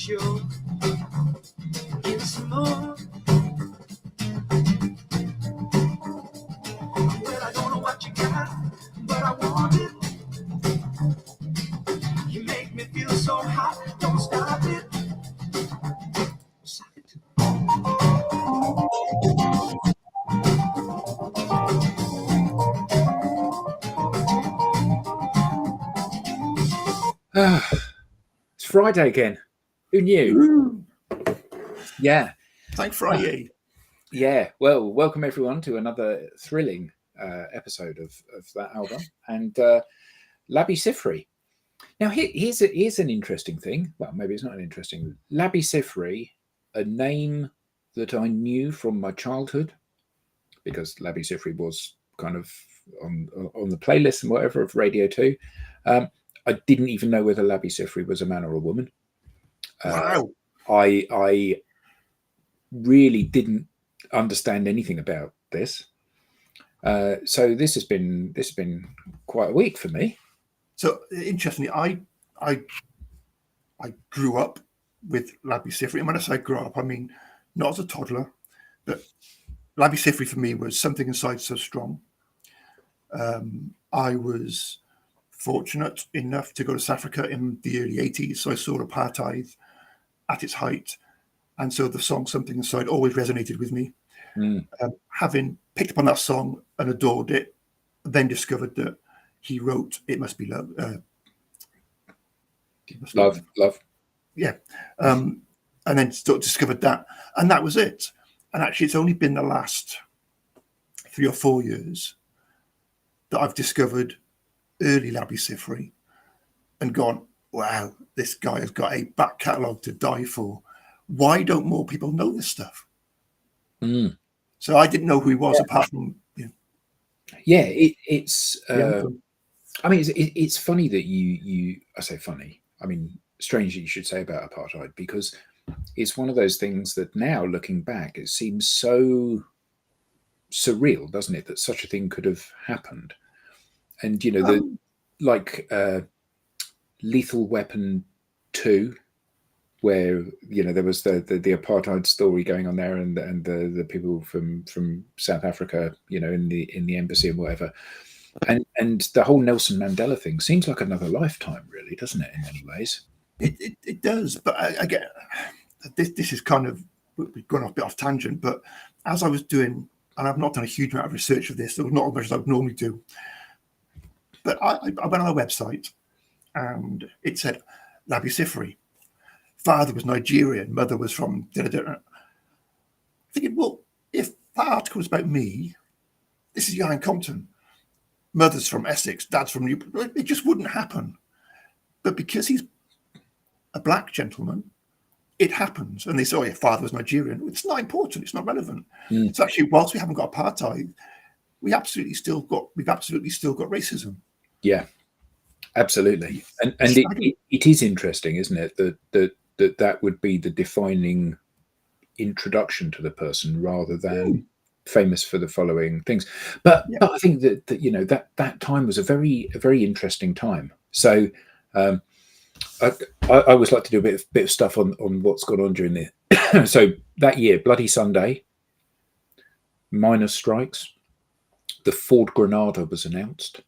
show. Give us some more. Well, I don't know what you got, but I want it. You make me feel so hot, don't stop it. Stop it. It's Friday again. Who knew? Ooh. Yeah. Thank Friday. Yeah. Well, welcome everyone to another thrilling episode of that album. And Labi Siffre. Now, here's an interesting thing. Well, maybe it's not an interesting. Labi Siffre, a name that I knew from my childhood, because Labi Siffre was kind of on the playlist and whatever of Radio 2. I didn't even know whether Labi Siffre was a man or a woman. Wow. I really didn't understand anything about this. So this has been quite a week for me. So interestingly, I grew up with Labi Siffre, and when I say grew up, I mean not as a toddler, but Labi Siffre for me was something inside so strong. I was fortunate enough to go to South Africa in the early 80s, so I saw apartheid at its height, and so the song "Something Inside" always resonated with me. Having picked up on that song and adored it, then discovered that he wrote "It Must Be Love." Love. Yeah. And then discovered that. And that was it. And actually, it's only been the last 3 or 4 years that I've discovered early Labi Siffre and gone, wow, this guy has got a back catalogue to die for. Why don't more people know this stuff? So I didn't know who he was apart from... Yeah, it's... I mean, it's funny that you... I say funny. I mean, strange that you should say about apartheid, because it's one of those things that now, looking back, it seems so surreal, doesn't it, that such a thing could have happened. And, you know, Lethal Weapon 2, where, you know, there was the apartheid story going on there, and the people from South Africa, you know, in the embassy and whatever. And the whole Nelson Mandela thing seems like another lifetime, really, doesn't it, in many ways? It does, but again, this is kind of, we've gone off a bit off tangent, but as I was doing, and I've not done a huge amount of research of this, so not as much as I would normally do, but I went on a website and it said Labi Siffre, father was Nigerian, mother was from thinking, well, if that article was about me, this is Ieuan Compton, mother's from Essex, dad's from Newport, it just wouldn't happen. But because he's a black gentleman, it happens. And they say, oh, your father was Nigerian. It's not important. It's not relevant. So actually, whilst we haven't got apartheid, we've absolutely still got racism. Yeah, absolutely. And it is interesting, isn't it, that would be the defining introduction to the person rather than famous for the following things. But I think that you know, that time was a very interesting time. So I always like to do a bit of stuff on what's gone on during the so that year, Bloody Sunday, miners' strikes, the Ford Granada was announced,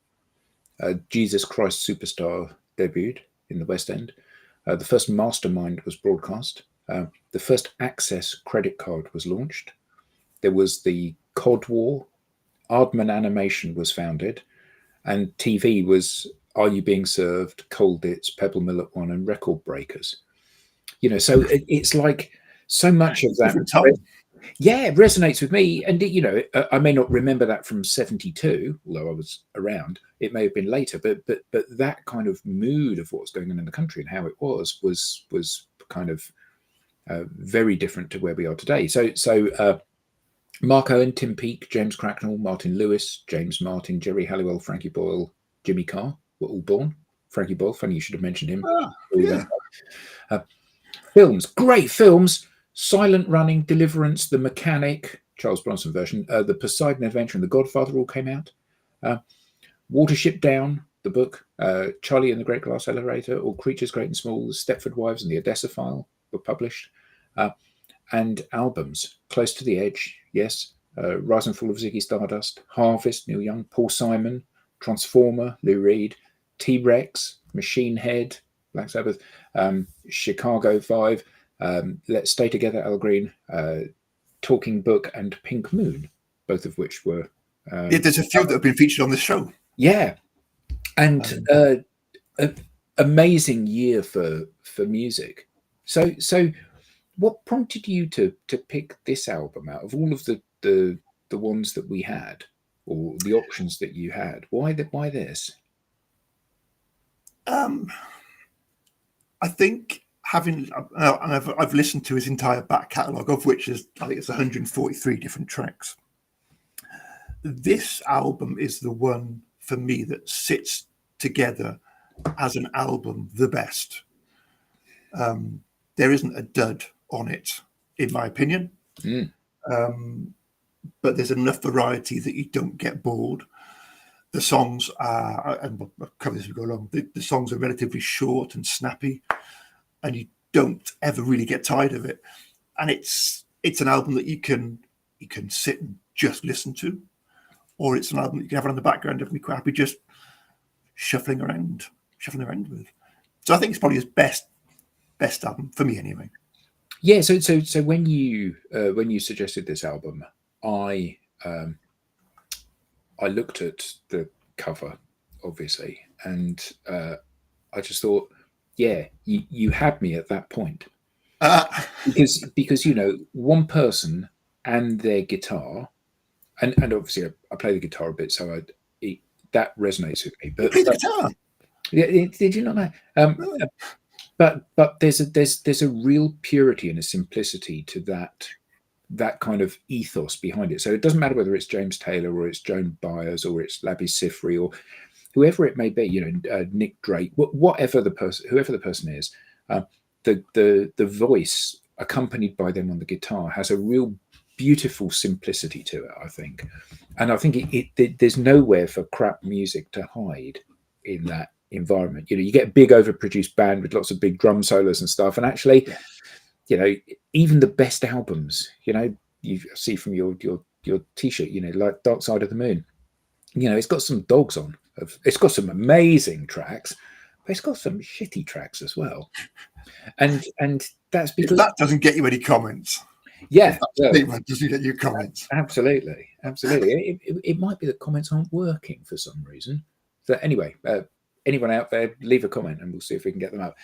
Jesus Christ Superstar debuted in the West End, the first Mastermind was broadcast, the first Access credit card was launched, there was the Cod War, Aardman Animation was founded, and TV was Are You Being Served, Cold It's, Pebble Mill at One, and Record Breakers. You know, so it's like so much of that. It resonates with me. And, you know, I may not remember that from 72, although I was around. It may have been later, but that kind of mood of what was going on in the country and how it was kind of very different to where we are today. So Mark Owen, Tim Peake, James Cracknell, Martin Lewis, James Martin, Jerry Halliwell, Frankie Boyle, Jimmy Carr were all born. Frankie Boyle, funny you should have mentioned him. Films, great films. Silent Running, Deliverance, The Mechanic, Charles Bronson version, The Poseidon Adventure, and The Godfather all came out. Watership Down, the book, Charlie and the Great Glass Elevator, All Creatures Great and Small, The Stepford Wives and The Odessa File, were published, and albums. Close to the Edge, yes. Rise and Fall of Ziggy Stardust, Harvest, Neil Young, Paul Simon, Transformer, Lou Reed, T-Rex, Machine Head, Black Sabbath, Chicago 5, Let's Stay Together, Al Green, Talking Book, and Pink Moon, both of which were... there's a few that have been featured on this show. Yeah. And amazing year for music. So what prompted you to pick this album out of all of the ones that we had, or the options that you had? Why this? I think having, and I've listened to his entire back catalogue, of which is, I think it's 143 different tracks. This album is the one for me that sits together as an album the best. There isn't a dud on it, in my opinion. But there's enough variety that you don't get bored. The songs are, and we'll cover this as we go along, the songs are relatively short and snappy, and you don't ever really get tired of it. And it's an album that you can sit and just listen to, or it's an album that you can have on the background and be quite happy just shuffling around with. So I think it's probably his best album for me, anyway. Yeah. So when you suggested this album, I looked at the cover, obviously, and I just thought, yeah, you had me at that point, because one person and their guitar, and obviously I play the guitar a bit, so that resonates with me. But play the guitar. Yeah, did you not know? But there's a real purity and a simplicity to that kind of ethos behind it. So it doesn't matter whether it's James Taylor or it's Joan Baez or it's Labi Siffre or whoever it may be, Nick Drake, whoever the person is, the voice accompanied by them on the guitar has a real beautiful simplicity to it, I think. And I think there's nowhere for crap music to hide in that environment. You get a big overproduced band with lots of big drum solos and stuff, and actually even the best albums, you see from your t-shirt, like Dark Side of the Moon, it's got some dogs on, it's got some amazing tracks, but it's got some shitty tracks as well, and that's because if that doesn't get you any comments. Yeah, doesn't get you comments. Absolutely. It might be that comments aren't working for some reason. So anyway, anyone out there, leave a comment and we'll see if we can get them out.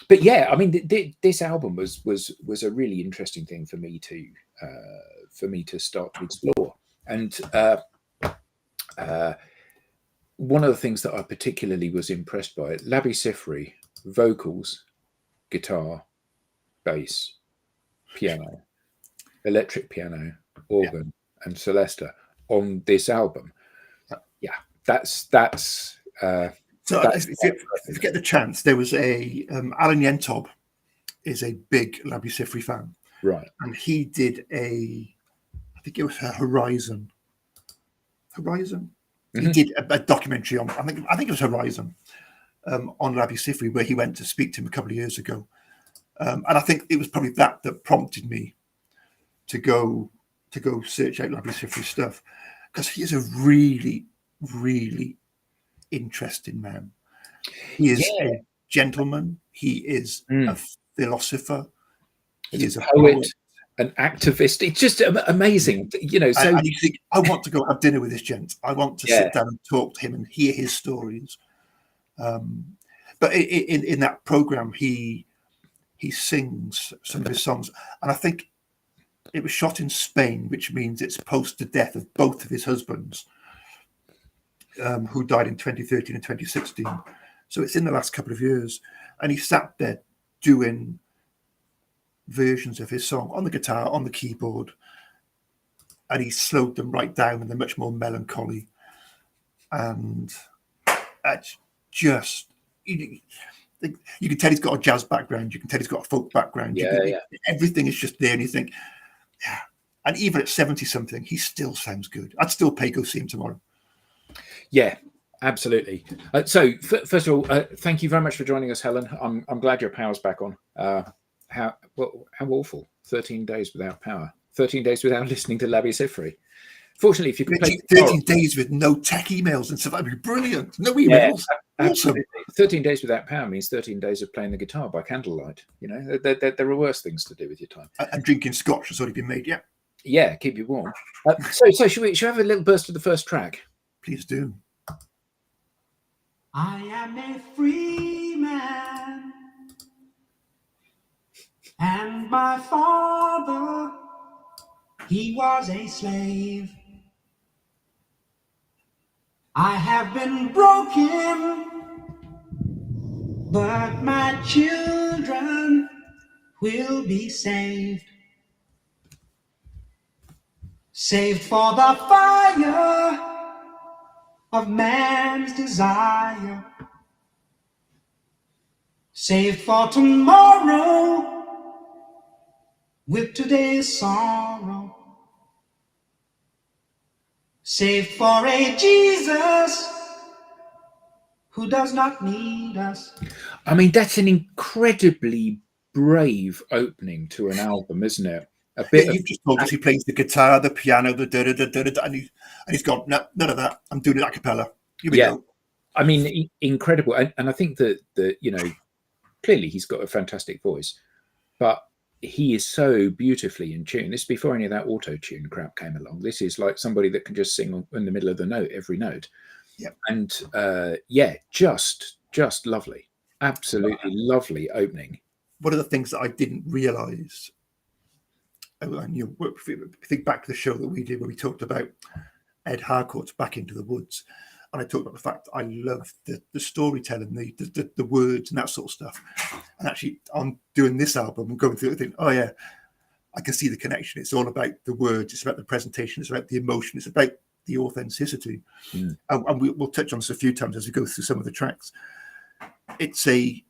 But yeah, I mean, this album was a really interesting thing for me to start to explore. And one of the things that I particularly was impressed by, Labi Siffre, vocals, guitar, bass, piano, electric piano, organ, and Celesta on this album. Yeah, that's. So if you get the chance, there was Alan Yentob is a big Labi Siffre fan, right? And he did I think it was Horizon. Mm-hmm. He did a documentary on, I think it was Horizon, on Labi Siffre, where he went to speak to him a couple of years ago. And I think it was probably that prompted me to go search out Labi Siffre's stuff, because he is a really, really interesting man. He is a gentleman. He is a philosopher. He is a poet, an activist. It's just amazing, So and you think, I want to go have dinner with this gent. I want to sit down and talk to him and hear his stories. But in that program, he sings some of his songs, and I think it was shot in Spain, which means it's post the death of both of his husbands, who died in 2013 and 2016. So it's in the last couple of years, and he sat there doing versions of his song on the guitar, on the keyboard, and he slowed them right down, and they're much more melancholy. And it's just, you can tell he's got a jazz background, you can tell he's got a folk background. Everything is just there, and you think, yeah. And even at 70 something, he still sounds good. I'd still pay go see him tomorrow. Yeah, absolutely. So first of all, thank you very much for joining us, Helen. I'm glad your power's back on. how awful. 13 days without power. 13 days without listening to Labi Siffre. Fortunately, if you could play 13 days with no tech emails and stuff, that'd be brilliant. No emails. Yeah, awesome. 13 days without power means 13 days of playing the guitar by candlelight. You know, there are worse things to do with your time. And drinking scotch has already been made, yeah. Yeah, keep you warm. So should we have a little burst of the first track? Please do. I am a free man, and my father, he was a slave. I have been broken, but my children will be saved. Saved for the fire of man's desire. Saved for tomorrow with today's sorrow. Saved for a Jesus who does not need us. I mean, that's an incredibly brave opening to an album, isn't it? A bit. Yeah, you've just told us he plays the guitar, the piano, the da da da da da, and he's gone. No, none of that. I'm doing it a cappella. Here we go. I mean, incredible, and I think that you know, clearly he's got a fantastic voice, but he is so beautifully in tune. This is before any of that auto-tune crap came along. This is like somebody that can just sing in the middle of the note, every note. Yeah. And just lovely. Absolutely lovely opening. One of the things that I didn't realise, and you think back to the show that we did where we talked about Ed Harcourt's Back into the Woods, and I talked about the fact I love the storytelling, the words and that sort of stuff. And actually, on doing this album and going through it, I think, oh yeah, I can see the connection. It's all about the words, it's about the presentation, it's about the emotion, it's about the authenticity. And we'll touch on this a few times as we go through some of the tracks. It's a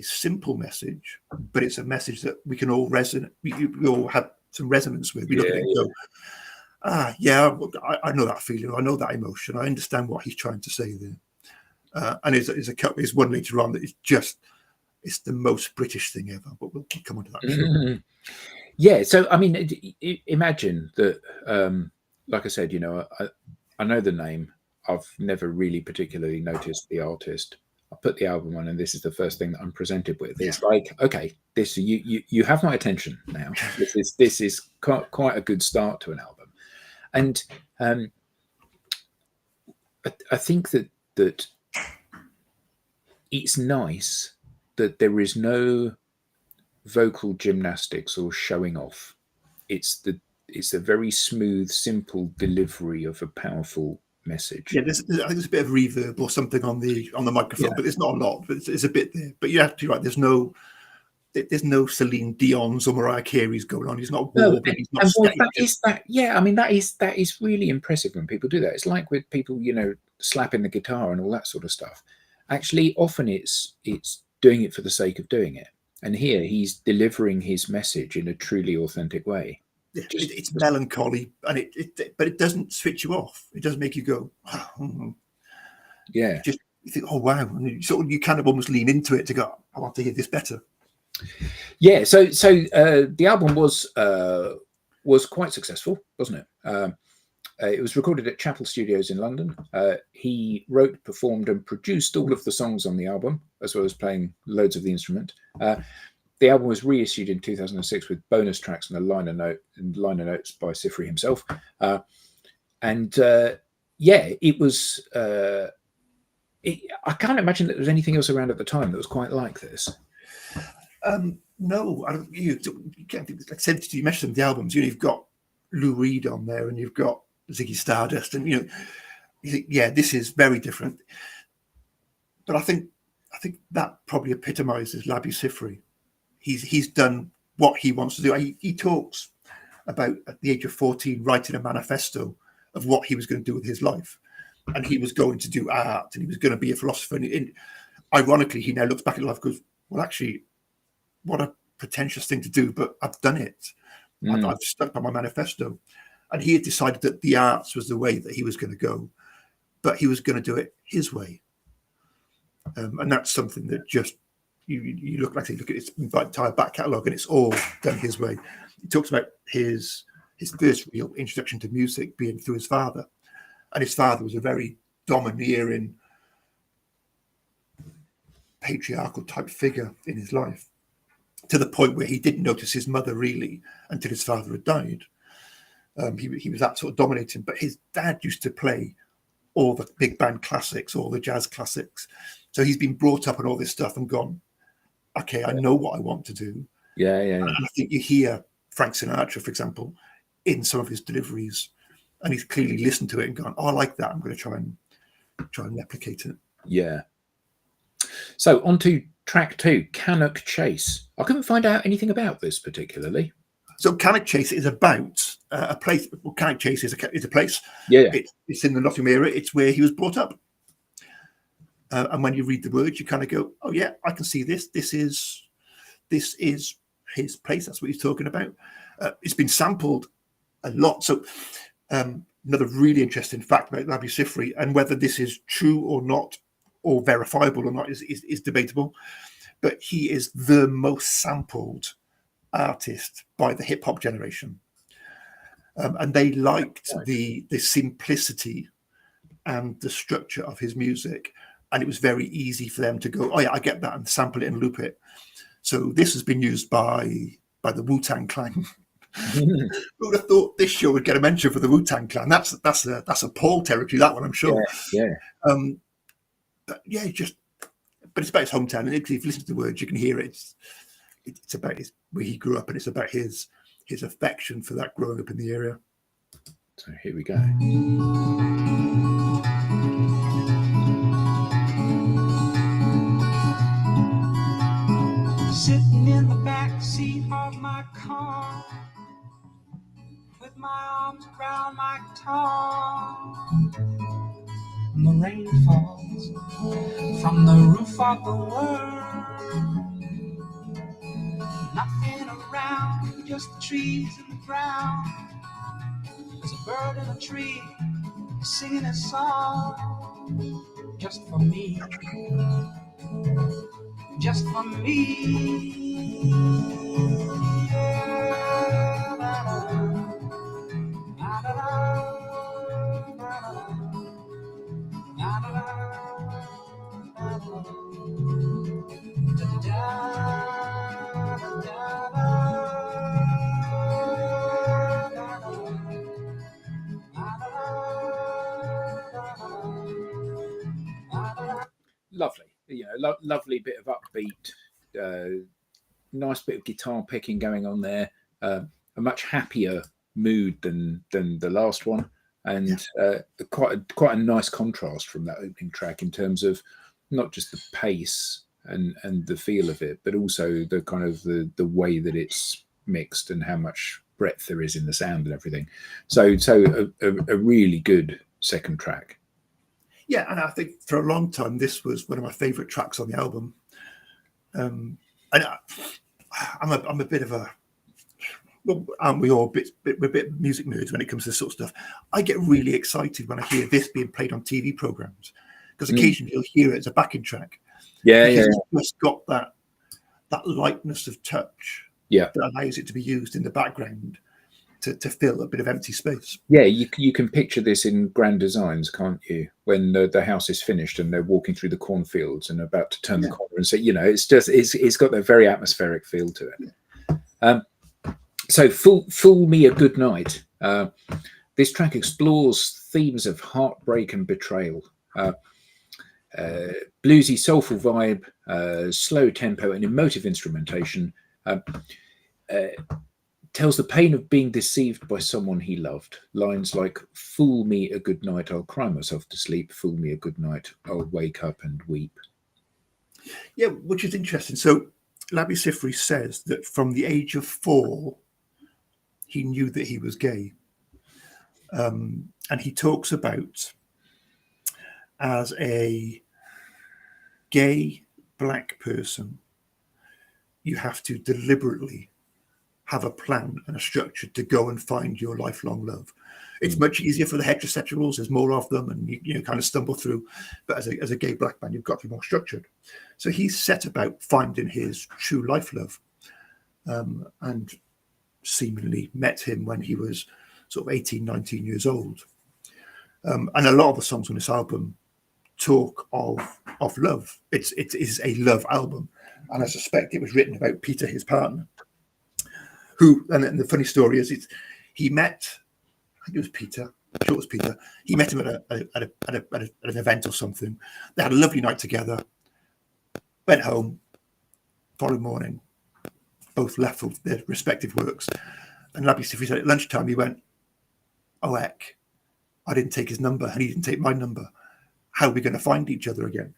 simple message, but it's a message that we can all resonate. We all have some resonance with. We look at it and go, I know that feeling. I know that emotion. I understand what he's trying to say there. And there's one later on that is just, it's the most British thing ever. But we'll come on to that. Sure. Yeah. So, I mean, imagine that, like I said, you know, I know the name. I've never really particularly noticed the artist. I put the album on, and this is the first thing that I'm presented with. It's like, okay, this you have my attention now. This is quite a good start to an album, and I think that it's nice that there is no vocal gymnastics or showing off. It's a very smooth, simple delivery of a powerful message. Yeah, I think there's a bit of reverb or something on the microphone, but it's not a lot. But it's a bit there. But you have to be right. There's no Celine Dion's or Mariah Carey's going on. He's not warping. He's not that is really impressive when people do that. It's like with people, you know, slapping the guitar and all that sort of stuff. Actually, often it's doing it for the sake of doing it. And here he's delivering his message in a truly authentic way. Yeah, it's melancholy, and but it doesn't switch you off. It doesn't make you go, oh. Yeah. Just you think, oh wow, and you kind of almost lean into it to go, I want to hear this better. Yeah. So the album was quite successful, wasn't it? It was recorded at Chapel Studios in London. He wrote, performed, and produced all of the songs on the album, as well as playing loads of the instrument. The album was reissued in 2006 with bonus tracks and liner notes by Siffre himself. It was. I can't imagine that there was anything else around at the time that was quite like this. No, I don't. You can't think. Like I said, you mentioned some of the albums. You know, you've got Lou Reed on there, and you've got Ziggy Stardust, and you think, yeah, this is very different. But I think that probably epitomizes Labi Siffre. He's done what he wants to do. He talks about at the age of 14 writing a manifesto of what he was going to do with his life, and he was going to do art, and he was going to be a philosopher. And ironically, he now looks back at life and goes, well, actually, what a pretentious thing to do, but I've done it. I've stuck by my manifesto. And he had decided that the arts was the way that he was going to go, but he was going to do it his way. And that's something that just you look at his entire back catalogue, and it's all done his way. He talks about his first real introduction to music being through his father, and his father was a very domineering, patriarchal type figure in his life, to the point where he didn't notice his mother really until his father had died. He was that sort of dominating, but his dad used to play all the big band classics, all the jazz classics. So he's been brought up on all this stuff and gone, okay, I know what I want to do. Yeah. And I think you hear Frank Sinatra, for example, in some of his deliveries, and he's clearly listened to it and gone, oh, I like that. I'm going to try and replicate it. Yeah. So on to track 2, Cannock Chase. I couldn't find out anything about this particularly. So Cannock Chase is about a place. Well, Cannock Chase is a place. Yeah. It's in the Nottingham area. It's where he was brought up. And when you read the words, you kind of go, oh yeah, I can see this. This is his place. That's what he's talking about. It's been sampled a lot. So another really interesting fact about Labi Siffre, and whether this is true or not, or verifiable or not, is debatable. But he is the most sampled artist by the hip hop generation, and they liked the simplicity and the structure of his music, and it was very easy for them to go, oh yeah, I get that, and sample it and loop it. So this has been used by the Wu-Tang Clan. Who would have thought this show would get a mention for the Wu-Tang Clan? That's a Paul territory, that one, I'm sure. Yeah. But yeah, but it's about his hometown, and if you listen to the words, you can hear it. It's about where he grew up, and it's about his affection for that growing up in the area. So here we go. Sitting in the back seat of my car, with my arms around my guitar. And the rain falls from the roof of the world. Nothing around, just the trees and the ground. There's a bird in a tree singing a song just for me. Just for me. Lovely, lovely bit of upbeat, nice bit of guitar picking going on there. A much happier mood than the last one, and quite a nice contrast from that opening track in terms of not just the pace and the feel of it, but also the kind of the way that it's mixed and how much breadth there is in the sound and everything. So a really good second track. Yeah, and I think for a long time this was one of my favourite tracks on the album. And I'm a bit of a, well, aren't we all we're a bit music nerds when it comes to this sort of stuff. I get really excited when I hear this being played on TV programs, because occasionally you'll hear it as a backing track. It's just got that lightness of touch that allows it to be used in the background to fill a bit of empty space. Yeah, you can picture this in Grand Designs, can't you? When the house is finished and they're walking through the cornfields and about to turn the corner, and so it's got that very atmospheric feel to it. So Fool Me a Good Night. This track explores themes of heartbreak and betrayal. Bluesy, soulful vibe, slow tempo and emotive instrumentation. Tells the pain of being deceived by someone he loved. Lines like, fool me a good night, I'll cry myself to sleep. Fool me a good night, I'll wake up and weep. Yeah, which is interesting. So Labi Siffre says that from the age of 4, he knew that he was gay. And he talks about, as a gay black person, you have to deliberately have a plan and a structure to go and find your lifelong love. It's much easier for the heterosexuals. There's more of them, and you kind of stumble through. But as a gay black man, you've got to be more structured. So he set about finding his true life love, and seemingly met him when he was sort of 18, 19 years old. And a lot of the songs on this album talk of love. It is a love album, and I suspect it was written about Peter, his partner, who. And the funny story is, he met. I think it was Peter. I'm sure it was Peter. He met him at an event or something. They had a lovely night together. Went home. Following morning, both left for their respective works. And Labi Siffre said at lunchtime, he went, "Oh heck, I didn't take his number, and he didn't take my number. How are we going to find each other again?"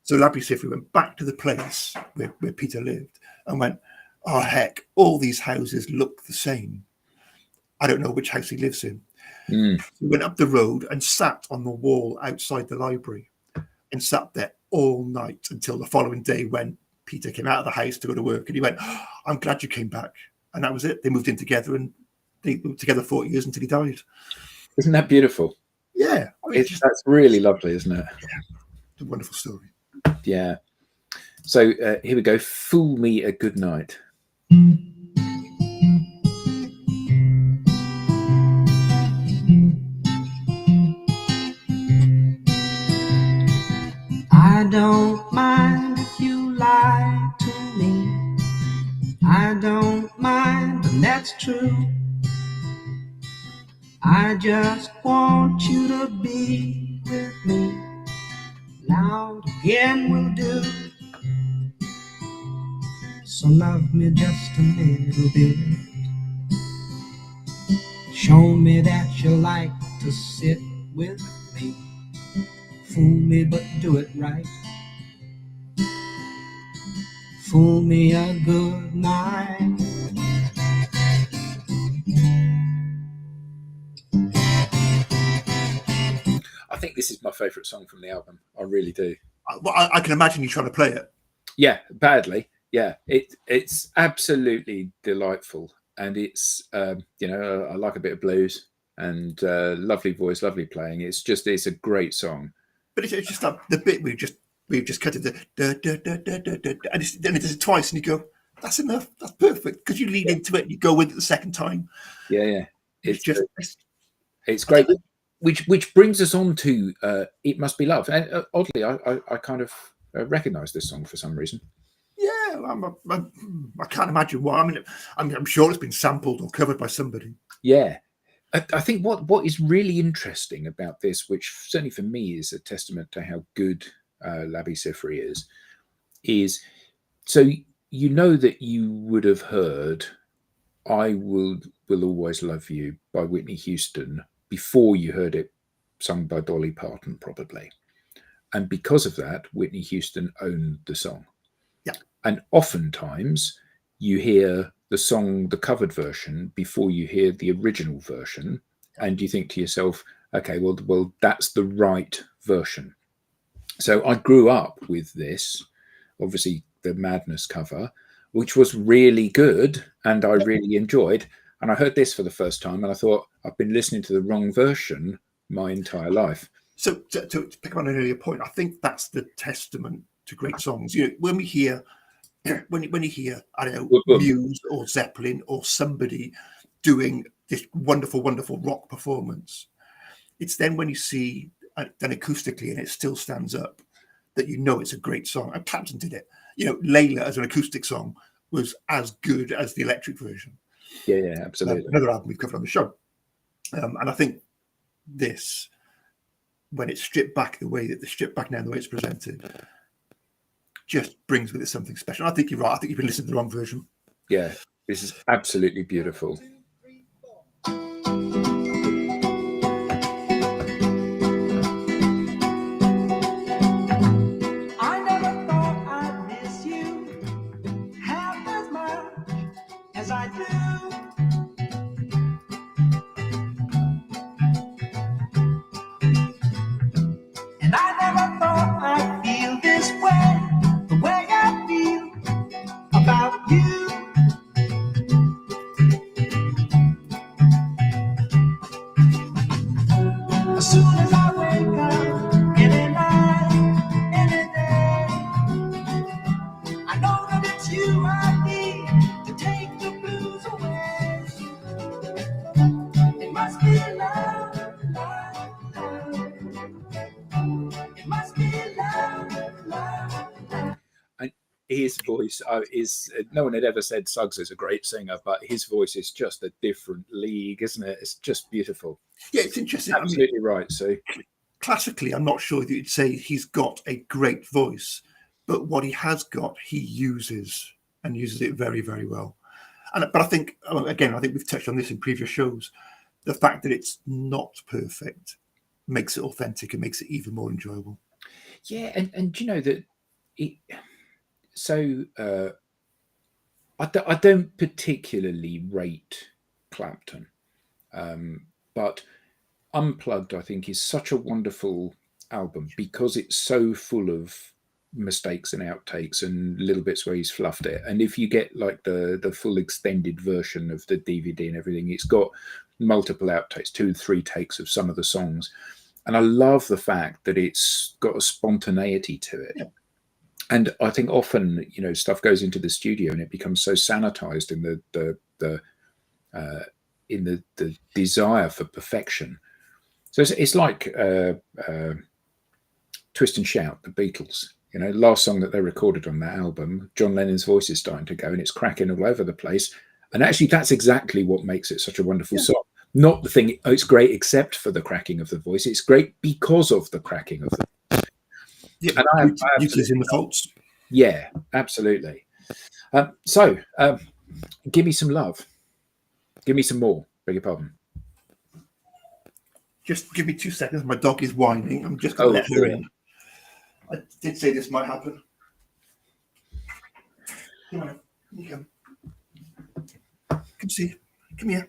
So Labi Siffre went back to the place where Peter lived and went, "Oh heck, all these houses look the same. I don't know which house he lives in." Mm. He went up the road and sat on the wall outside the library and sat there all night until the following day when Peter came out of the house to go to work. And he went, "Oh, I'm glad you came back." And that was it. They moved in together, and they moved together 40 years until he died. Isn't that beautiful? Yeah. I mean, That's really lovely, isn't it? Yeah, it's a wonderful story. Yeah. So here we go. Fool Me a Good Night. I don't mind if you lie to me. I don't mind, and that's true. I just want you to be with me. Now again will do. So love me just a little bit. Show me that you like to sit with me. Fool me, but do it right. Fool me a good night. I think this is my favourite song from the album. I really do. I can imagine you trying to play it. Yeah, badly. Yeah, it's absolutely delightful, and it's I like a bit of blues, and lovely voice, lovely playing. It's a great song. But it's just like the bit we've just cut it, and then it does it twice, and you go, "That's enough. That's perfect." Because you lean into it, and you go with it the second time. Yeah. It's great. Which brings us on to "It Must Be Love." And oddly, I kind of recognise this song for some reason. Yeah, I can't imagine why. I mean, I'm sure it's been sampled or covered by somebody. Yeah. I think what is really interesting about this, which certainly for me is a testament to how good Labi Siffre is so you know that you would have heard "I Will Always Love You" by Whitney Houston before you heard it sung by Dolly Parton, probably. And because of that, Whitney Houston owned the song. Yeah. And oftentimes you hear the song, the covered version, before you hear the original version, and you think to yourself, okay, well, that's the right version. So I grew up with this, obviously the Madness cover, which was really good and I really enjoyed. And I heard this for the first time and I thought, I've been listening to the wrong version my entire life. So to pick up on an earlier point, I think that's the testament to great songs. You know, when we hear, when you hear, I don't know, Muse or Zeppelin or somebody doing this wonderful, wonderful rock performance, it's then when you see done acoustically and it still stands up that you know it's a great song. And Clapton did it. You know, Layla as an acoustic song was as good as the electric version. Yeah, absolutely. Another album we've covered on the show. And I think this, when it's stripped back the way that it's stripped back now, the way it's presented, just brings with it something special. I think you're right. I think you've been listening to the wrong version. Yeah, this is absolutely beautiful. I never thought I'd miss you half as much as I do. And I never thought I'd feel this way, the way I feel about you. his voice is, no one had ever said Suggs is a great singer, but his voice is just a different league, isn't it? It's just beautiful. Yeah, it's interesting. Absolutely right. So classically, I'm not sure that you'd say he's got a great voice, but what he has got, he uses it very, very well. But I think, again, I think we've touched on this in previous shows. The fact that it's not perfect makes it authentic and makes it even more enjoyable. Yeah, and you know that it. So I don't particularly rate Clapton, but Unplugged, I think, is such a wonderful album because it's so full of mistakes and outtakes and little bits where he's fluffed it. And if you get like the full extended version of the DVD and everything, it's got multiple outtakes, 2-3 takes of some of the songs. And I love the fact that it's got a spontaneity to it. Yeah. And I think often, you know, stuff goes into the studio and it becomes so sanitized in the desire for perfection. So it's like Twist and Shout, the Beatles. You know, last song that they recorded on that album, John Lennon's voice is starting to go and it's cracking all over the place. And actually, that's exactly what makes it such a wonderful song. Not the thing, oh, it's great except for the cracking of the voice. It's great because of the cracking of the voice. Yeah, and I beauty's in the faults. Yeah, absolutely. So, give me some love. Give me some more. Beg your pardon. Just give me 2 seconds. My dog is whining. I'm just going to let her in. I did say this might happen. Come on. Come see. Come here.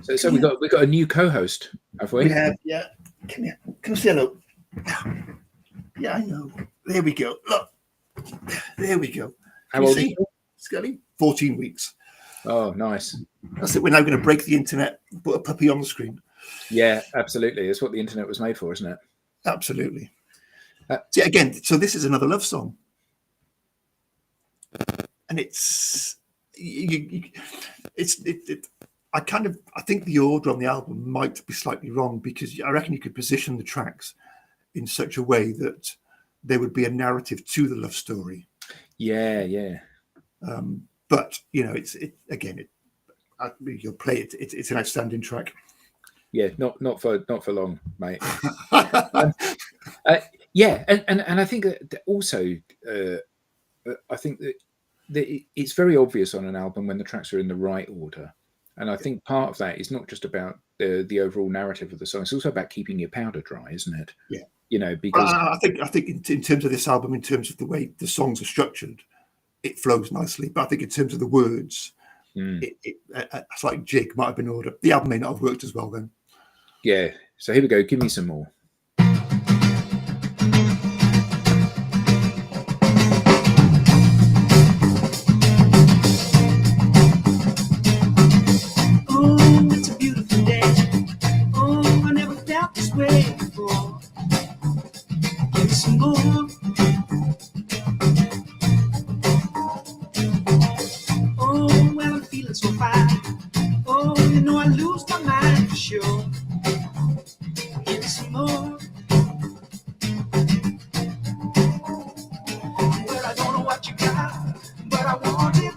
So we got a new co-host, have we? Yeah. Come here. Come say hello. Yeah, I know. There we go. Look. There we go. How old are you? Scully? 14 weeks. Oh, nice. That's it. We're now going to break the internet, put a puppy on the screen. Yeah, absolutely. It's what the internet was made for, isn't it? Absolutely. So this is another love song. And I think the order on the album might be slightly wrong because I reckon you could position the tracks in such a way that there would be a narrative to the love story. Yeah. But you know, you'll play it. It's an outstanding track. Yeah, not for long, mate. Yeah, and I think that also, I think that it's very obvious on an album when the tracks are in the right order, and I think part of that is not just about the overall narrative of the song; it's also about keeping your powder dry, isn't it? Yeah. You know, because I think in terms of this album, in terms of the way the songs are structured, it flows nicely. But I think in terms of the words, a slight jig might have been ordered. The album may not have worked as well then. Yeah. So here we go. Give me some more. Oh, it's a beautiful day. Oh, I never felt this way before. Give me some more. Oh, well, I'm feeling so fine. Oh, you know I lose my mind for sure. Give me some more. Well, I don't know what you got, but I want it.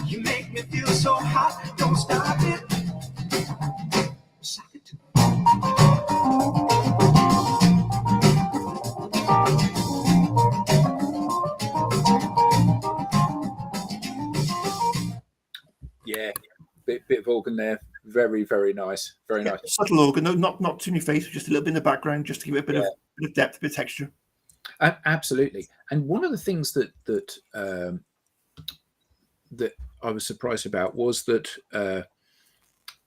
You make me feel so hot, don't stop it. Suck it. Yeah, bit of organ there. Very, very nice. Very nice. Subtle organ, no, not too in your face, just a little bit in the background, just to give it a bit of depth, a bit of texture. Absolutely. And one of the things that I was surprised about was that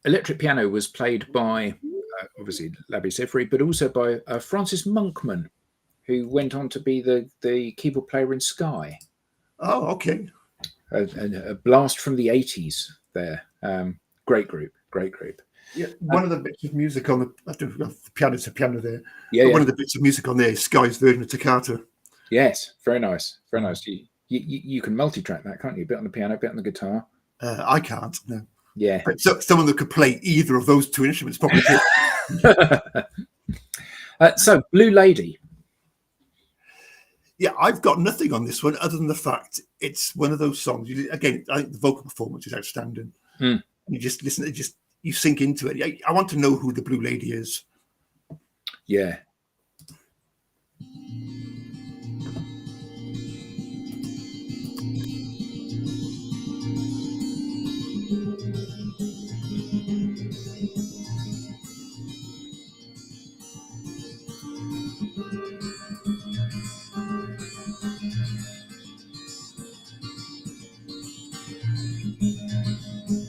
electric piano was played by obviously Labi Siffre, but also by Francis Monkman, who went on to be the keyboard player in Sky. Oh, okay. A blast from the 80s there. Great group. Yeah, one of the bits of music on the, I don't know, piano to piano there. Yeah, one of the bits of music on there is Sky's version of Toccata. Yes, very nice. Very nice. You can multi-track that, can't you? A bit on the piano, a bit on the guitar. I can't, no. Yeah. But someone that could play either of those two instruments probably could. So, Blue Lady. Yeah, I've got nothing on this one other than the fact it's one of those songs. Again, I think the vocal performance is outstanding. Mm. You just listen, you sink into it. I want to know who the Blue Lady is. Yeah.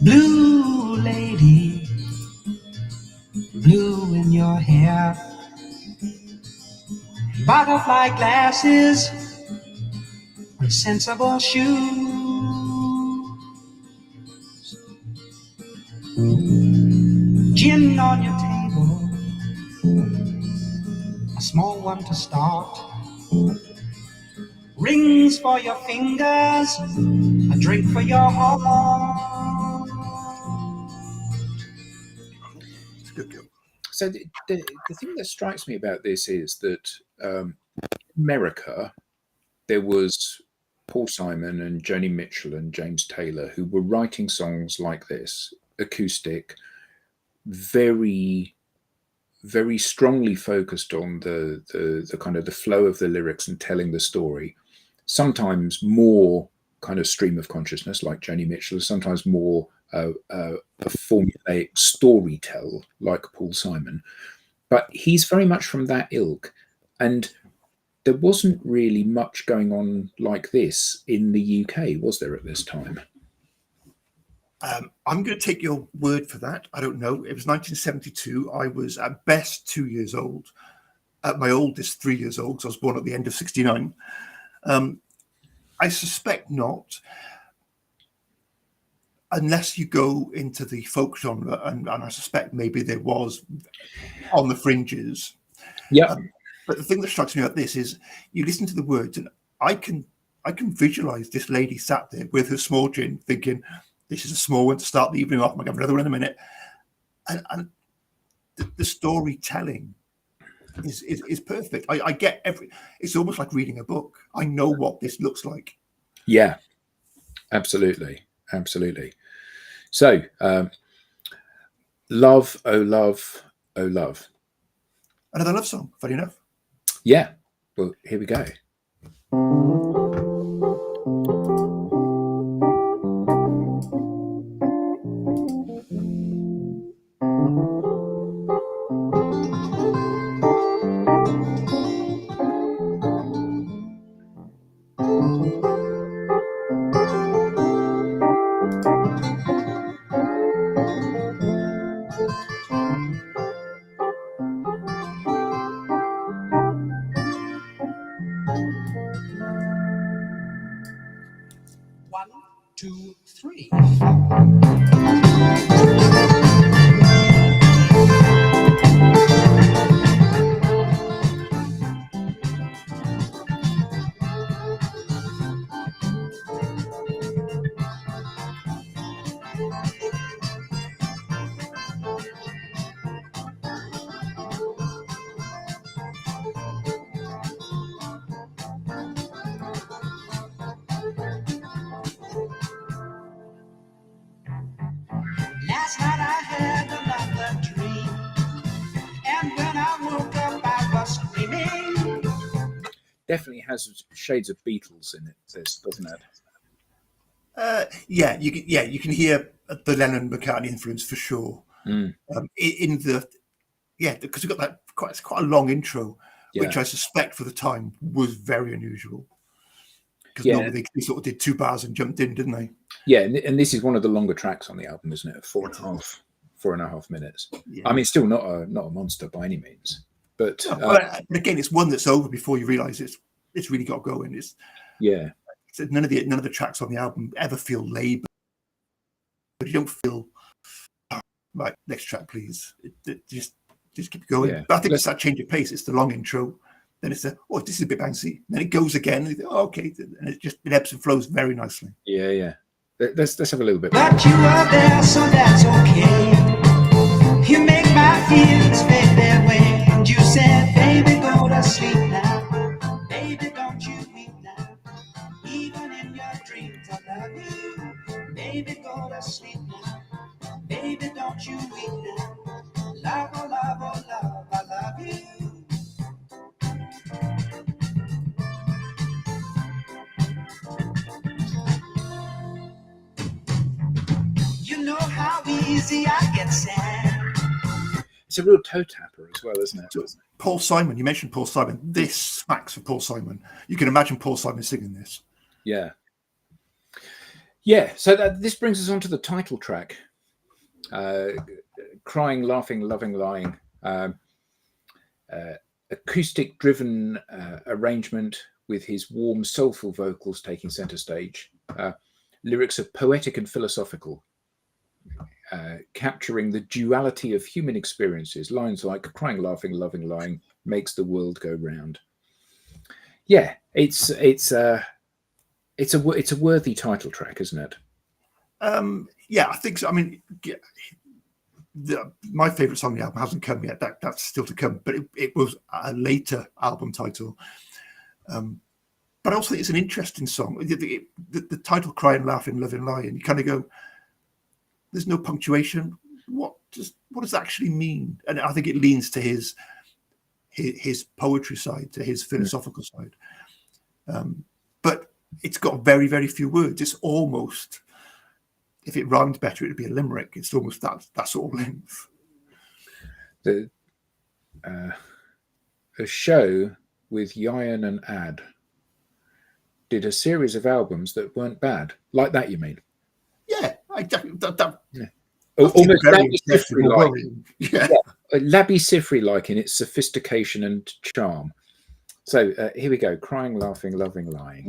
Blue lady, blue in your hair, butterfly glasses, sensible shoes, gin on your table, a small one to start, rings for your fingers, a drink for your heart. It's a good girl. So the thing that strikes me about this is that America, there was Paul Simon and Joni Mitchell and James Taylor who were writing songs like this, acoustic, very, very strongly focused on the kind of the flow of the lyrics and telling the story. Sometimes more kind of stream of consciousness, like Joni Mitchell, sometimes more a formulaic storytell, like Paul Simon. But he's very much from that ilk. And there wasn't really much going on like this in the UK, was there, at this time? I'm going to take your word for that. I don't know. It was 1972. I was at best 2 years old. At my oldest, 3 years old, because I was born at the end of 69. I suspect not, unless you go into the folk genre, and I suspect maybe there was on the fringes. Yeah. But the thing that strikes me about this is you listen to the words, and I can visualize this lady sat there with her small gin, thinking, "This is a small one to start the evening off. I'm going to have another one in a minute." And the storytelling is perfect. I get it's almost like reading a book. I know what this looks like. Yeah, absolutely. So, love, oh love, oh love. Another love song, funny enough. Yeah, well, here we go. One, two, three. Last night I had another dream, and when I woke up I was screaming. Definitely has shades of Beatles in it, this, doesn't it? You can hear the Lennon-McCartney influence for sure. Mm. Because we've got that quite a long intro, which Yeah. I suspect for the time was very unusual. Because Yeah. normally they sort of did 2 bars and jumped in, didn't they? Yeah, and this is one of the longer tracks on the album, isn't it? 4.5 minutes. Yeah. I mean, still not a monster by any means, but No, but again, it's one that's over before you realise it's really got going. yeah, None of the tracks on the album ever feel laboured, but you don't feel right. Next track, please. Just keep going. Yeah. But I think it's that change of pace. It's the long intro, then it's this is a bit bouncy. Then it goes again. And okay, and it ebbs and flows very nicely. Yeah. Let's have a little bit. But you were there, so that's okay. You make my feelings fade their way. And you said, baby, go to sleep now. Baby, don't you easy I get sad. It's a real toe tapper as well, isn't it? So, Paul Simon, you mentioned Paul Simon. This smacks of Paul Simon. You can imagine Paul Simon singing this. Yeah. Yeah. So this brings us on to the title track. Crying, Laughing, Loving, Lying. Acoustic driven arrangement with his warm, soulful vocals taking center stage. Lyrics are poetic and philosophical, capturing the duality of human experiences. Lines like crying, laughing, loving, lying makes the world go round. Yeah, it's a worthy title track, isn't it? Yeah, I think so. I mean, my favorite song on the album hasn't come yet. That's still to come, but it was a later album title. But I also think it's an interesting song. The title, Crying, Laughing, Loving, Lying, you kind of go, there's no punctuation. What does that actually mean? And I think it leans to his poetry side, to his philosophical side. But it's got very, very few words. It's almost, if it rhymed better, it'd be a limerick. It's almost that sort of length. The a show with Ieuan and Ad did a series of albums that weren't bad. Like that, you mean? Yeah, exactly. Yeah. Almost Labi Siffre-like. Yeah. Labi Siffre-like in its sophistication and charm. So here we go. Crying, Laughing, Loving, Lying.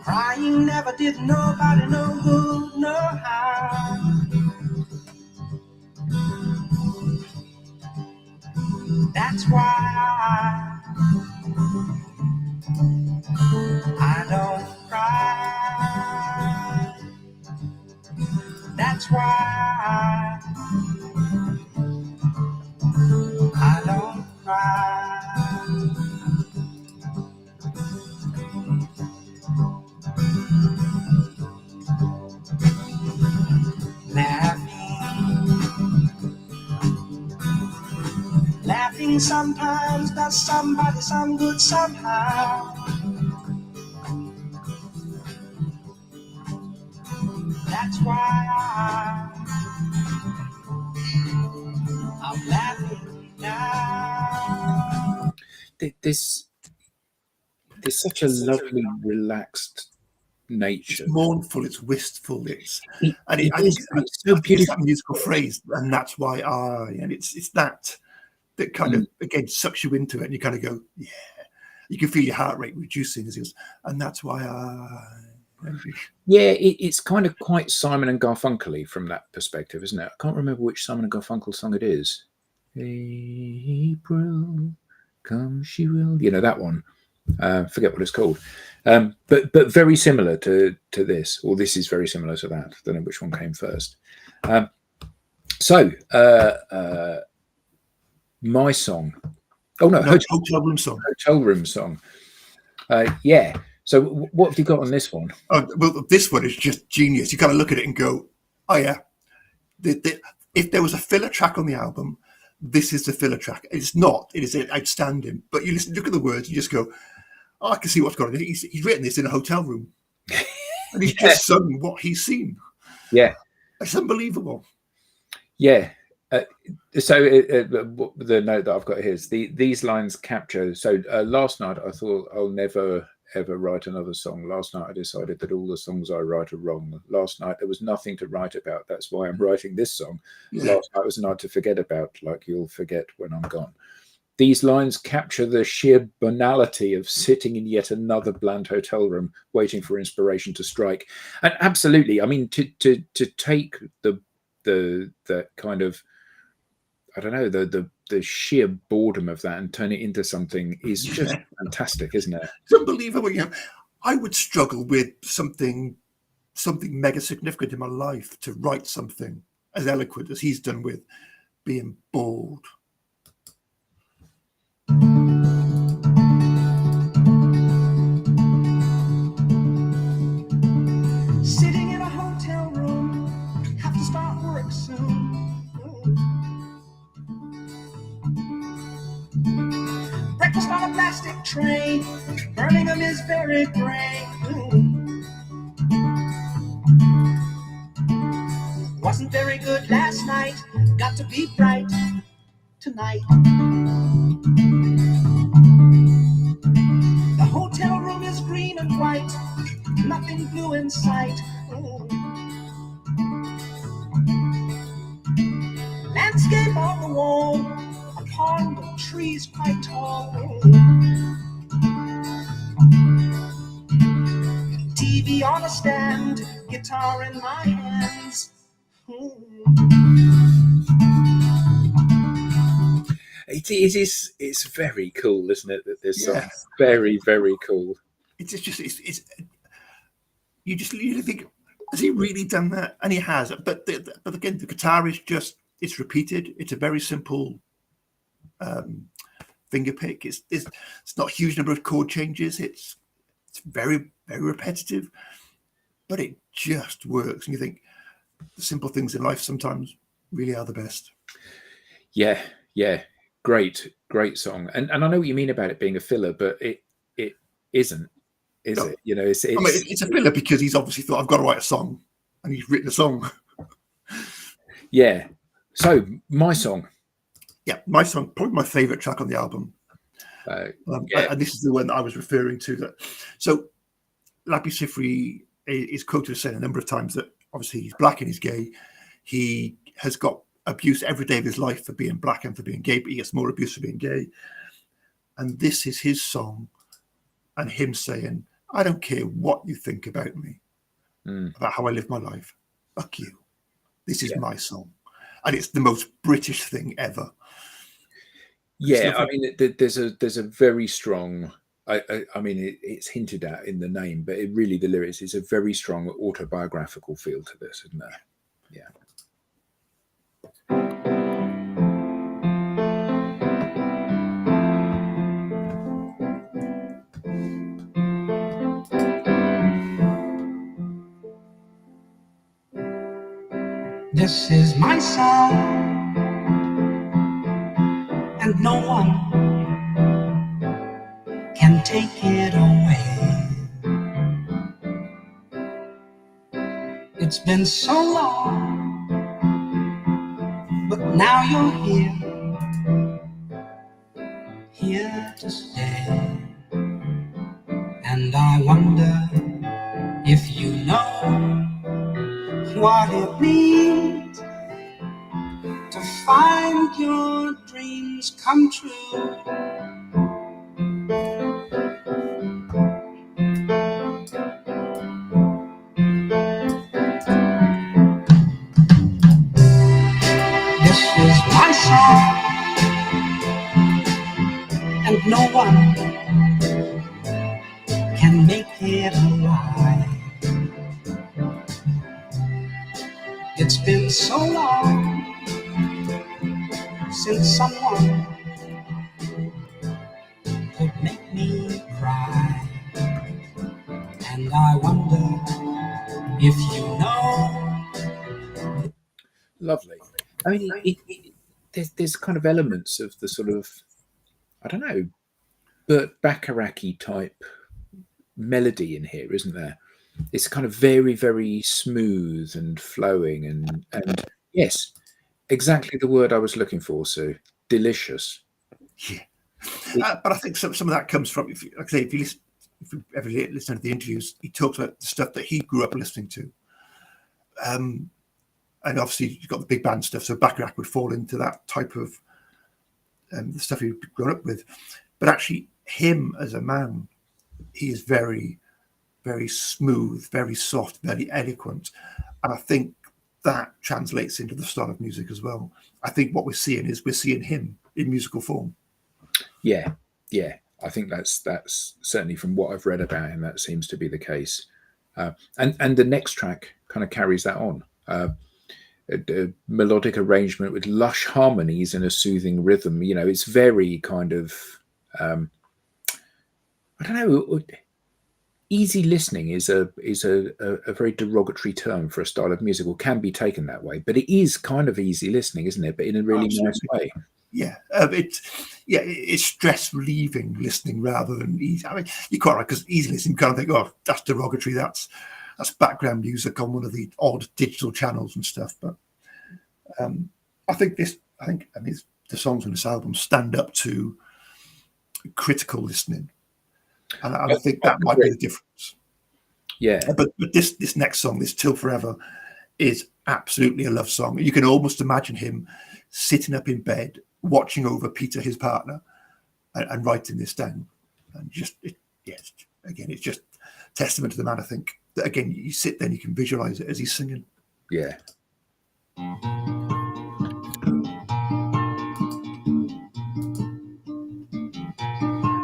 Crying never did nobody no good, no harm. That's why I don't cry. That's why I don't cry. Laughing sometimes does somebody some good somehow. That's why I'm laughing now. There's such a lovely, relaxed nature. It's mournful, it's wistful, I think it's so beautiful. That musical phrase, and that's why and it's that kind of again sucks you into it, and you kind of go, yeah. You can feel your heart rate reducing as he goes, and that's why Yeah, it's kind of quite Simon and Garfunkel-y from that perspective, isn't it? I can't remember which Simon and Garfunkel song it is. April, come she will. You know that one. Forget what it's called. But very similar to this, or this is very similar to that. I don't know which one came first. My song. Oh no, Hotel Room Song. Hotel Room Song. Yeah. So what have you got on this one? Well, this one is just genius. You kind of look at it and go, oh yeah. If there was a filler track on the album, this is the filler track. It's not. It is outstanding. But you look at the words, you just go, oh, I can see what's going on. He's written this in a hotel room. And he's just sung what he's seen. Yeah. It's unbelievable. Yeah. The note that I've got here is these lines capture. So last night I thought I'll never ever write another song. Last night I decided that all the songs I write are wrong. Last night there was nothing to write about. That's why I'm writing this song. Yeah. Last night was a night to forget about, like you'll forget when I'm gone. These lines capture the sheer banality of sitting in yet another bland hotel room waiting for inspiration to strike. And absolutely, I mean, to take the kind of, I don't know, the sheer boredom of that and turn it into something is just fantastic, isn't it? It's unbelievable. You know, I would struggle with something mega significant in my life to write something as eloquent as he's done with being bored. Sitting in a hotel room, have to start work soon. very gray. Wasn't very good last night, got to be bright tonight. The hotel room is green and white, nothing blue in sight. Landscape on the wall, a pond of trees quite tall. TV on a stand, guitar in my hands. It's very cool, isn't it? That this song, very, very cool. It's you think, has he really done that? And he has. But again, the guitar is just, it's repeated. It's a very simple finger pick. It's not a huge number of chord changes. It's very, very repetitive, but it just works. And you think the simple things in life sometimes really are the best. Yeah. Great song. And I know what you mean about it being a filler, but it isn't, is it? You know, it's a filler because he's obviously thought, I've got to write a song, and he's written a song. Yeah. So my song. Yeah, my song, probably my favorite track on the album. And this is the one that I was referring to. That so Labi Siffre is quoted as saying a number of times that obviously he's black and he's gay. He has got abuse every day of his life for being black and for being gay, but he gets more abuse for being gay. And this is his song, and him saying, I don't care what you think about me, about how I live my life. Fuck you. This is my song. And it's the most British thing ever. Yeah, I mean, there's a very strong, I mean, it's hinted at in the name, but it really, the lyrics, is a very strong autobiographical feel to this, isn't there? Yeah. This is my song, and no one can take it away. It's been so long, but now you're here to stay. And I wonder if you know what it means to find your dreams come true. This is my song, and no one can make it a lie. It's been so long since someone could make me cry, and I wonder if you know. Lovely. I mean, there's kind of elements of the sort of, I don't know, Burt Bacharach-y type melody in here, isn't there? It's kind of very, very smooth and flowing, and yes, exactly the word I was looking for, Sue. Delicious. Yeah. But I think some of that comes from, if you ever listen to the interviews, he talks about the stuff that he grew up listening to. And obviously you've got the big band stuff, so Bacharach would fall into that type of the stuff he'd grown up with. But actually, him as a man, he is very, very smooth, very soft, very eloquent. And I think that translates into the style of music as well. I think what we're seeing him in musical form. Yeah. I think that's certainly, from what I've read about him, that seems to be the case. And the next track kind of carries that on. A melodic arrangement with lush harmonies and a soothing rhythm. You know, it's very kind of, I don't know. Easy listening is a very derogatory term for a style of music, or can be taken that way. But it is kind of easy listening, isn't it? But in a really nice way. It's stress relieving listening rather than easy. I mean, you're quite right, because easy listening, you kind of think, oh, that's derogatory. That's background music on one of the odd digital channels and stuff. But I think the songs on this album stand up to critical listening, and I think that might be the difference. Yeah. But this next song, this Till Forever, is absolutely a love song. You can almost imagine him sitting up in bed, watching over Peter, his partner, and writing this down. And it's just testament to the man. I think that, again, you sit there and you can visualize it as he's singing. Yeah.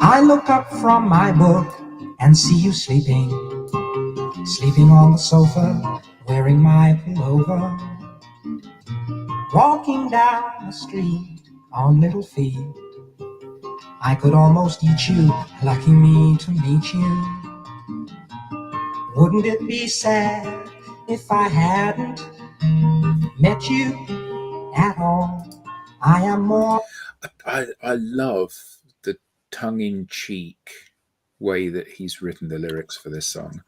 I look up from my book and see you sleeping on the sofa, wearing my pullover, walking down the street on little feet. I could almost eat you, lucky me to meet you. Wouldn't it be sad if I hadn't met you at all? I am more. I love the tongue-in-cheek way that he's written the lyrics for this song.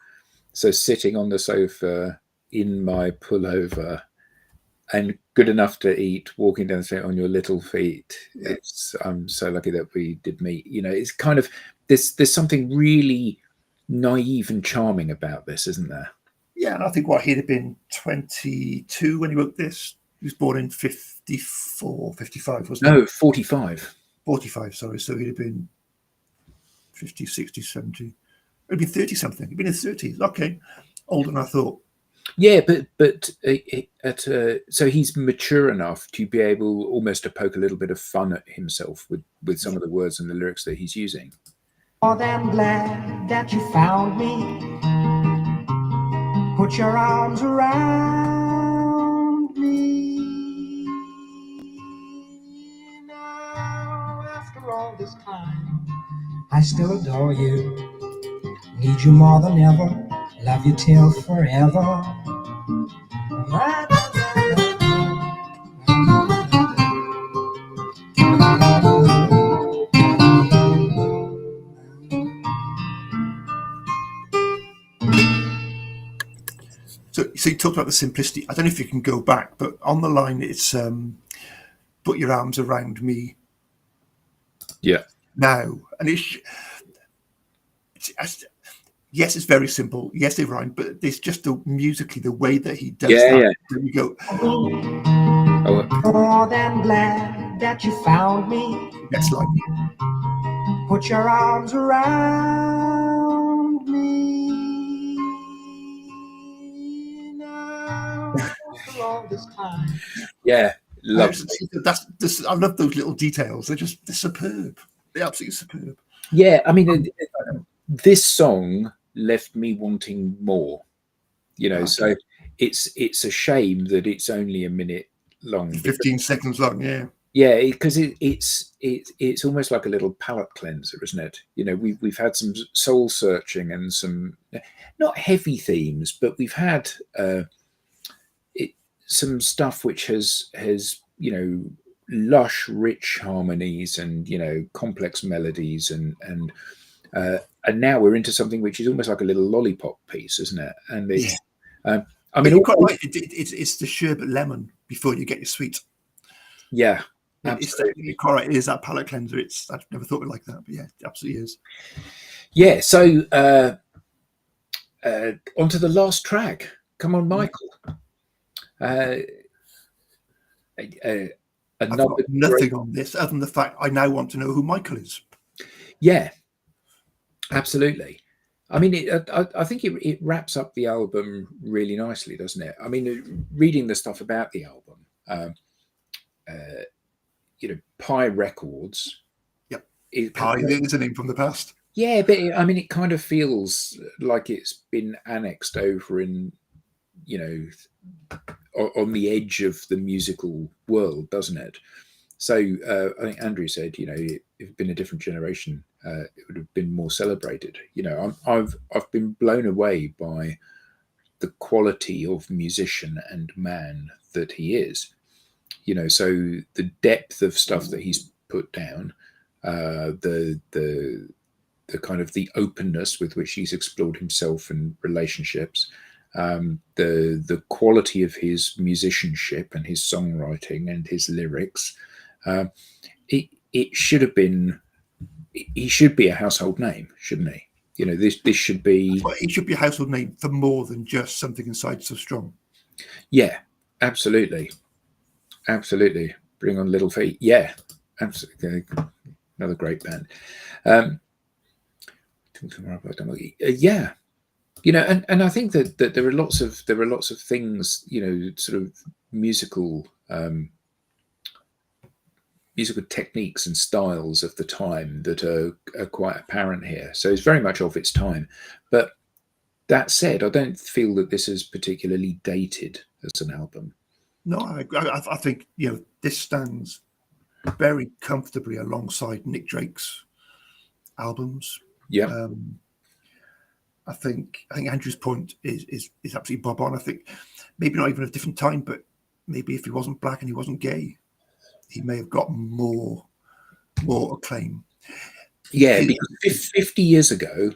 So sitting on the sofa in my pullover and good enough to eat, walking down the street on your little feet. I'm so lucky that we did meet. It's kind of there's something really naive and charming about this, isn't there? Yeah, and I think he'd have been 22 when he wrote this. He was born in 54, 55, wasn't he? No, 45. 45, sorry. So he'd have been 50, 60, 70. He'd been 30 something. He'd been in his 30s. Okay, older than I thought. Yeah, but so he's mature enough to be able almost to poke a little bit of fun at himself with some of the words and the lyrics that he's using. More than glad that you found me. Put your arms around me. Now, after all this time, I still adore you. Need you more than ever. Love you till forever. So you talked about the simplicity. I don't know if you can go back, but on the line it's put your arms around me. Yeah. Now, and yes, it's very simple. Yes, they rhyme, but it's just musically the way that he does that. Yeah. There you go. More than glad that you found me. Next line. Put your arms around me. Now, after all this time. Yeah, lovely. I love those little details. They're superb. They're absolutely superb. Yeah, I mean, this song left me wanting more. Okay. So it's a shame that it's only a minute long. 15 seconds long, yeah. Yeah, because it's almost like a little palate cleanser, isn't it? We've had some soul searching and some not heavy themes, but we've had some stuff which has lush, rich harmonies and complex melodies and now we're into something which is almost like a little lollipop piece, isn't it? And it's, I mean, you're quite right. It's the sherbet lemon before you get your sweet. Yeah. You're quite right. It is that palate cleanser. I've never thought of it like that, but yeah, it absolutely is. Yeah. So onto the last track. Come on, Michael. I've got nothing on this other than the fact I now want to know who Michael is. Yeah, absolutely. I mean, I think it wraps up the album really nicely, doesn't it? I mean, reading the stuff about the album, Pi Records. Yep. Pi is a name from the past. Yeah, but I mean, it kind of feels like it's been annexed over in, on the edge of the musical world, doesn't it? So I think Andrew said, if it had been a different generation, it would have been more celebrated. I've been blown away by the quality of musician and man that he is. So the depth of stuff that he's put down, the kind of the openness with which he's explored himself and relationships, the quality of his musicianship and his songwriting and his lyrics, it should have been. He should be a household name, shouldn't he? This should be. Well, he should be a household name for more than just Something Inside So Strong. Yeah, absolutely. Bring on Little Feat. Yeah, absolutely. Another great band. Yeah, and I think that there are lots of things, sort of musical techniques and styles of the time that are quite apparent here. So it's very much of its time. But that said, I don't feel that this is particularly dated as an album. No, I think this stands very comfortably alongside Nick Drake's albums. Yeah. I think Andrew's point is absolutely bob on. I think maybe not even a different time, but maybe if he wasn't black and he wasn't gay, he may have got more acclaim. Yeah, because 50 years ago,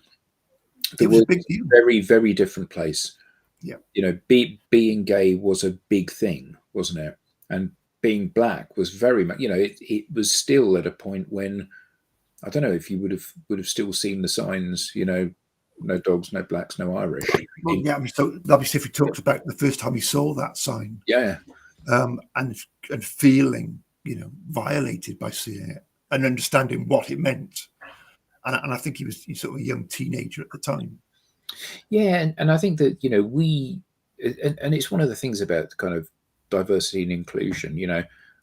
there was a very, very different place. Yeah. Being gay was a big thing, wasn't it? And being black was very much, it was still at a point when, I don't know if you would have still seen the signs, no dogs, no blacks, no Irish. Well, yeah, I mean, so Labi Siffre talks about the first time he saw that sign. Yeah. And feeling, violated by seeing it and understanding what it meant. And I think he's sort of a young teenager at the time. Yeah, and I think that and it's one of the things about kind of diversity and inclusion.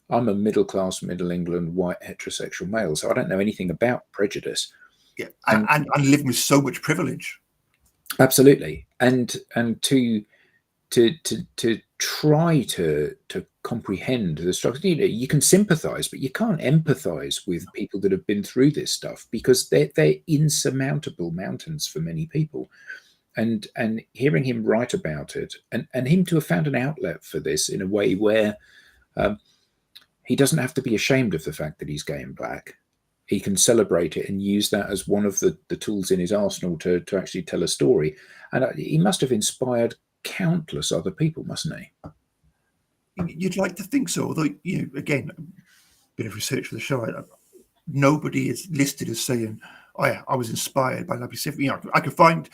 I'm a middle England white heterosexual male, so I don't know anything about prejudice. Yeah, and living with so much privilege. Absolutely, and to try to comprehend the struggle. You can sympathize, but you can't empathize with people that have been through this stuff, because they're insurmountable mountains for many people. And hearing him write about it, and him to have found an outlet for this in a way where he doesn't have to be ashamed of the fact that he's gay and black. He can celebrate it and use that as one of the tools in his arsenal to actually tell a story. And he must have inspired countless other people, mustn't he? You'd like to think so, although again, a bit of research for the show. Nobody is listed as saying, "Oh yeah, I was inspired by Labi Siffre." I could find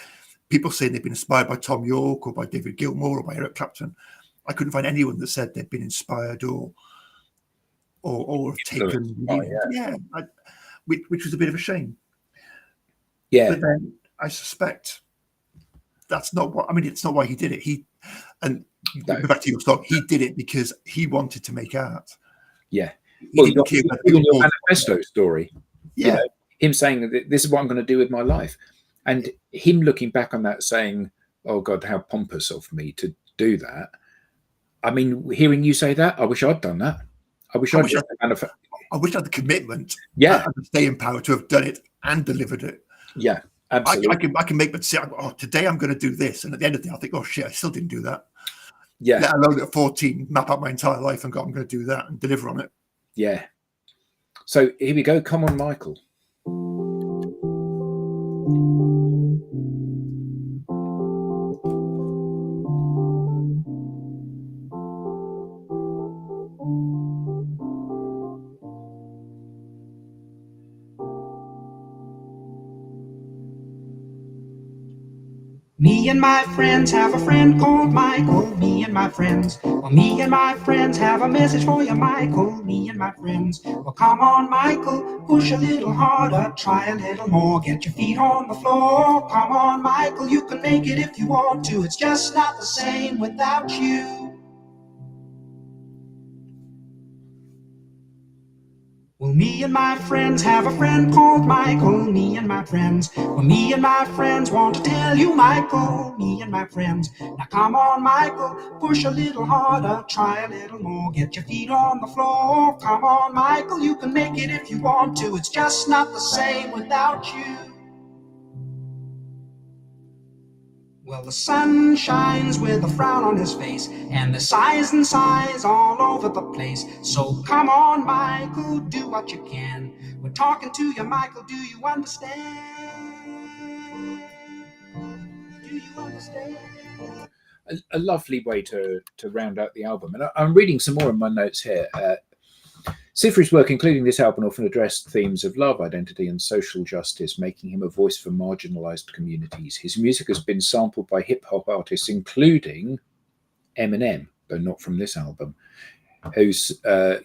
people saying they've been inspired by Tom York or by David Gilmour or by Eric Clapton. I couldn't find anyone that said they'd been inspired or have taken. Which was a bit of a shame. Yeah, but then I suspect that's not what. I mean, it's not why he did it. Back to your stock, he did it because he wanted to make art. Yeah, well, your manifesto story. Yeah, him saying that this is what I'm going to do with my life, and him looking back on that saying, "Oh God, how pompous of me to do that." I mean, hearing you say that, I wish I'd done that. I wish I had the commitment, and the staying power to have done it and delivered it. Yeah, absolutely. I can make but say, "Oh, today I'm going to do this," and at the end of the day, I think, "Oh shit, I still didn't do that." Yeah. Let alone at 14, map out my entire life and go, "I'm going to do that and deliver on it." Yeah. So here we go. Come on, Michael. Me and my friends have a friend called Michael. Me and my friends. Well, me and my friends have a message for you, Michael. Me and my friends. Well, come on, Michael. Push a little harder. Try a little more. Get your feet on the floor. Come on, Michael. You can make it if you want to. It's just not the same without you. Well, me and my friends have a friend called Michael. Me and my friends. Well, me and my friends want to tell you, Michael. Me and my friends. Now come on, Michael. Push a little harder. Try a little more. Get your feet on the floor. Come on, Michael. You can make it if you want to. It's just not the same without you. Well, the sun shines with a frown on his face, and the sighs and sighs all over the place. So come on, Michael, do what you can. We're talking to you, Michael, do you understand? Do you understand? A lovely way to round out the album. And I'm reading some more in my notes here. Siffre's work, including this album, often addressed themes of love, identity, and social justice, making him a voice for marginalized communities. His music has been sampled by hip-hop artists, including Eminem, though not from this album, who's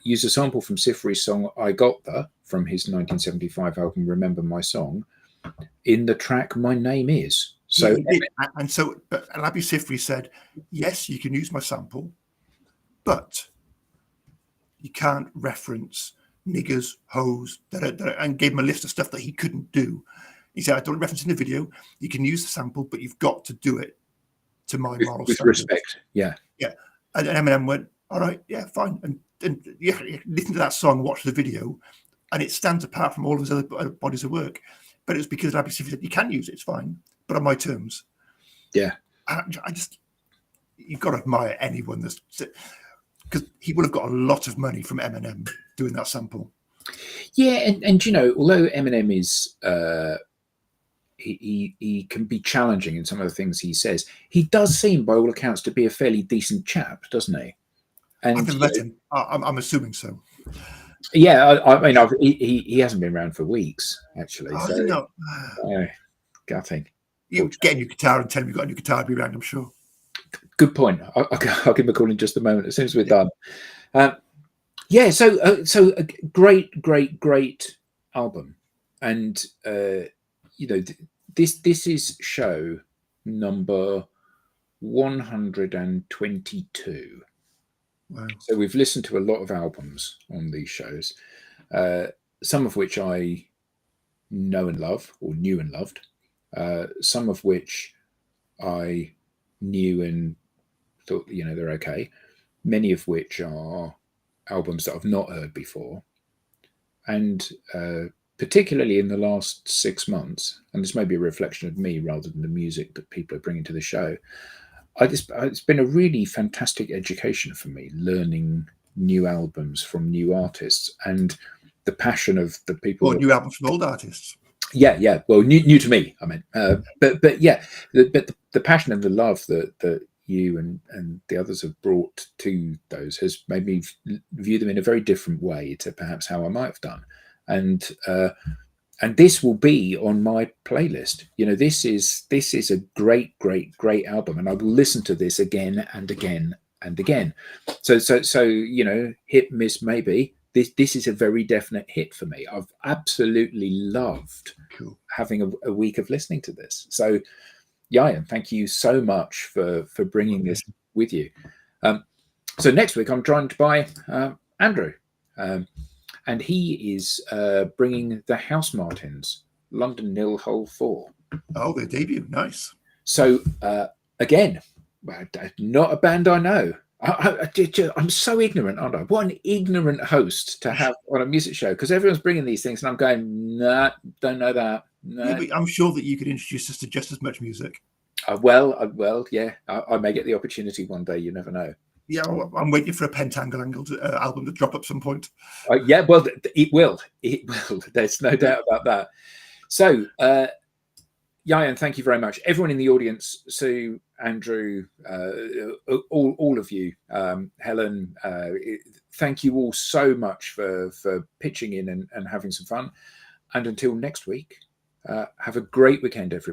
used a sample from Siffre's song I Got The, from his 1975 album Remember My Song, in the track My Name Is. So, but Labi Siffre said, yes, you can use my sample, but you can't reference niggers, hoes, and gave him a list of stuff that he couldn't do. He said, I don't reference in the video. You can use the sample, but you've got to do it to my moral with standards. Respect. Yeah. Yeah. And Eminem went, all right, yeah, fine. And yeah, listen to that song, watch the video, and it stands apart from all of his other bodies of work. But it was because Labi Siffre said, you can use it, it's fine, but on my terms. Yeah. I just, you've got to admire anyone that's, because he would have got a lot of money from Eminem doing that sample. Yeah, and you know, although Eminem is he can be challenging in some of the things he says, he does seem, by all accounts, to be a fairly decent chap, doesn't he? And I've never met him. I'm assuming so. Yeah, I mean, he hasn't been around for weeks, actually. Oh, so, no. Gutting. You get a new guitar and tell him you've got a new guitar, I'll be around, I'm sure. Good point. I'll give him a call in just a moment as soon as we're done. Yeah, so a great album, and you know, this is show number 122. Wow. So we've listened to a lot of albums on these shows, some of which I know and love, or knew and loved, some of which I knew and thought, you know, they're okay, many of which are albums that I've not heard before. And particularly in the last 6 months, and this may be a reflection of me rather than the music that people are bringing to the show, it's been a really fantastic education for me, learning new albums from new artists and the passion of the people. Or new albums from old artists. Yeah. Well, new to me, I mean. But yeah, the passion and the love that you and the others have brought to those has made me view them in a very different way to perhaps how I might have done. And this will be on my playlist. You know, this is a great album, and I will listen to this again and again and again. So you know, hit, miss, maybe. This is a very definite hit for me. I've absolutely loved having a week of listening to this. So, Ieuan, thank you so much for bringing this with you. So next week I'm joined by Andrew. And he is bringing the House Martins, London Nil Hole 4. Oh, their debut. Nice. So, again, not a band I know. I'm so ignorant, aren't I? What an ignorant host to have on a music show, because everyone's bringing these things and I'm going, nah, don't know that. Nah. Yeah, but I'm sure that you could introduce us to just as much music. Well, yeah, I may get the opportunity one day. You never know. Yeah, I'm waiting for a Pentangle album to drop at some point. Yeah, well, it will. There's no doubt about that. So, Ieuan, thank you very much. Everyone in the audience, Sue, Andrew, all of you, Helen, thank you all so much for pitching in and having some fun. And until next week, have a great weekend, everybody.